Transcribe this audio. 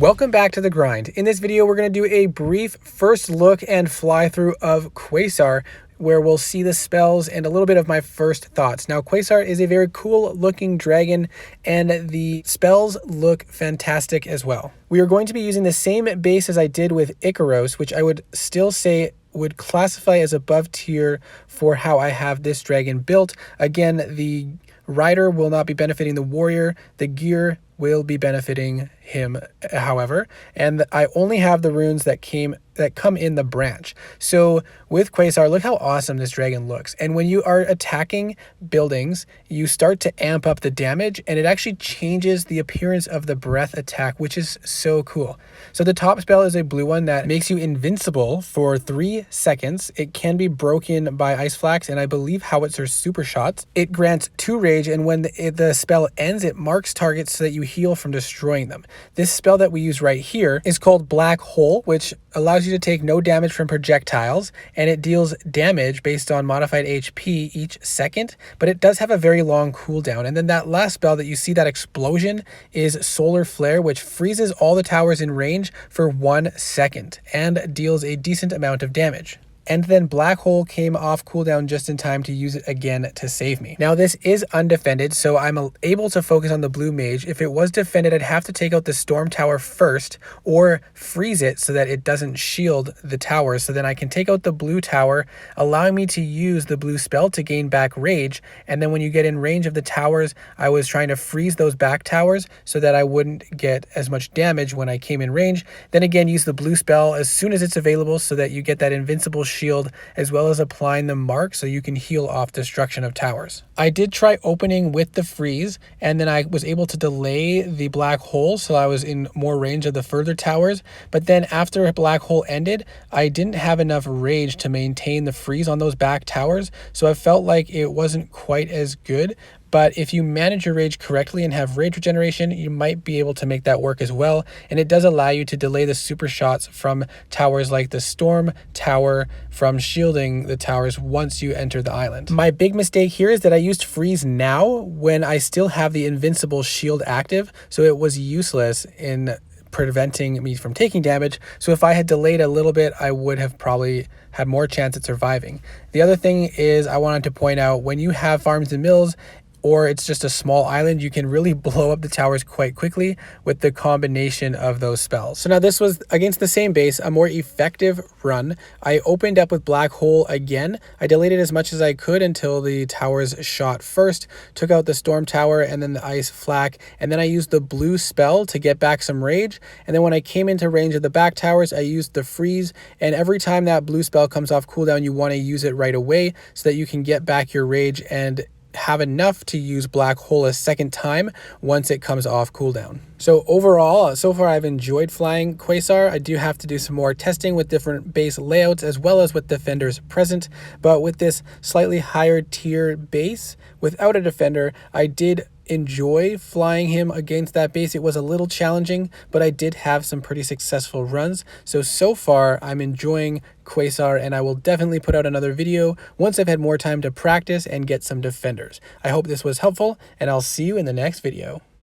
Welcome back to The Grind. In this video, we're going to do a brief first look and fly through of Quasar, where we'll see the spells and a little bit of my first thoughts. Now, Quasar is a very cool looking dragon, and the spells look fantastic as well. We are going to be using the same base as I did with Icaros, which I would still say would classify as above tier for how I have this dragon built. Again, the rider will not be benefiting the warrior. The gear will be benefiting him, however, and I only have the runes that come in the branch. So with Quasar, look how awesome this dragon looks. And when you are attacking buildings, you start to amp up the damage, and it actually changes the appearance of the breath attack, which is so cool. So the top spell is a blue one that makes you invincible for 3 seconds. It can be broken by Ice Flax and I believe Howitzer super shots. It grants 2 rage, and when the spell ends, it marks targets so that you heal from destroying them. This spell that we use right here is called Black Hole, which allows you to take no damage from projectiles, and it deals damage based on modified HP each second, but it does have a very long cooldown. And then that last spell that you see, that explosion, is Solar Flare, which freezes all the towers in range for 1 second and deals a decent amount of damage. And then Black Hole came off cooldown just in time to use it again to save me. Now this is undefended, so I'm able to focus on the blue mage. If it was defended, I'd have to take out the storm tower first or freeze it so that it doesn't shield the towers. So then I can take out the blue tower, allowing me to use the blue spell to gain back rage. And then when you get in range of the towers, I was trying to freeze those back towers so that I wouldn't get as much damage when I came in range. Then again, use the blue spell as soon as it's available so that you get that invincible shield, as well as applying the mark so you can heal off destruction of towers. I did try opening with the freeze, and then I was able to delay the Black Hole so I was in more range of the further towers. But then after Black Hole ended, I didn't have enough rage to maintain the freeze on those back towers, so I felt like it wasn't quite as good. But if you manage your rage correctly and have rage regeneration, you might be able to make that work as well. And it does allow you to delay the super shots from towers like the Storm Tower from shielding the towers once you enter the island. My big mistake here is that I used freeze now when I still have the invincible shield active, so it was useless in preventing me from taking damage. So if I had delayed a little bit, I would have probably had more chance at surviving. The other thing is I wanted to point out, when you have farms and mills, or it's just a small island, you can really blow up the towers quite quickly with the combination of those spells. So now this was against the same base, a more effective run. I opened up with Black Hole again. I delayed it as much as I could until the towers shot first, took out the Storm Tower and then the Ice Flak, and then I used the blue spell to get back some rage. And then when I came into range of the back towers, I used the freeze, and every time that blue spell comes off cooldown, you want to use it right away so that you can get back your rage and have enough to use Black Hole a second time once it comes off cooldown. So overall, so far I've enjoyed flying Quasar. I do have to do some more testing with different base layouts as well as with defenders present, but with this slightly higher tier base without a defender, I did enjoy flying him against that base. It was a little challenging, but I did have some pretty successful runs. So far I'm enjoying Quasar, and I will definitely put out another video once I've had more time to practice and get some defenders. I hope this was helpful, and I'll see you in the next video.